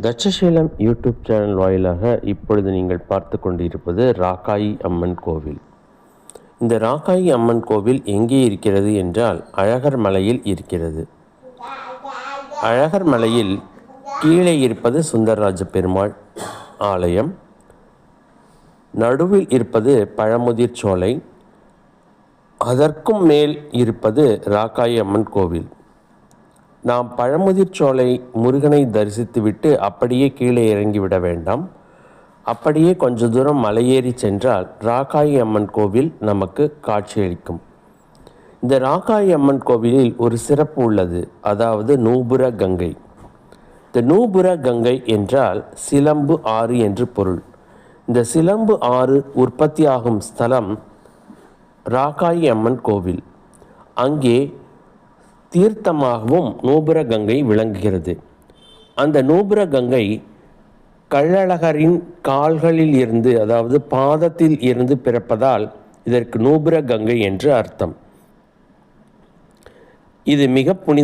Takshashila YouTube channel வாயிலாக இப்பொழுது நீங்கள் பார்த்து கொண்டிருப்பது ராக்காயி அம்மன் கோவில். இந்த ராக்காயி அம்மன் கோவில் எங்கே இருக்கிறது என்றால் அழகர் மலையில் இருக்கிறது. அழகர் மலையில் கீழே இருப்பது சுந்தரராஜ பெருமாள் ஆலயம், நடுவில் இருப்பது பழமுதிர் சோலை, அதற்கும் மேல் இருப்பது ராக்காயி அம்மன் கோவில். நாம் பழமுதிர் சோலை முருகனை தரிசித்துவிட்டு அப்படியே கீழே இறங்கிவிட வேண்டாம். அப்படியே கொஞ்ச தூரம் மலையேறி சென்றால் ராக்காயி அம்மன் கோவில் நமக்கு காட்சியளிக்கும். இந்த ராக்காயி அம்மன் கோவிலில் ஒரு சிறப்பு உள்ளது, அதாவது நூபுர கங்கை. இந்த நூபுர கங்கை என்றால் சிலம்பு ஆறு என்று பொருள். இந்த சிலம்பு ஆறு உற்பத்தியாகும் ஸ்தலம் ராக்காயி அம்மன் கோவில். அங்கே தீர்த்தமாகவும் நூபுர கங்கை விளங்குகிறது. அந்த நூபுர கங்கை கள்ளழகரின் கால்களில் இருந்து, அதாவது பாதத்தில் இருந்து பிறப்பதால் இதற்கு நூபுர கங்கை என்று அர்த்தம். இது மிக புனித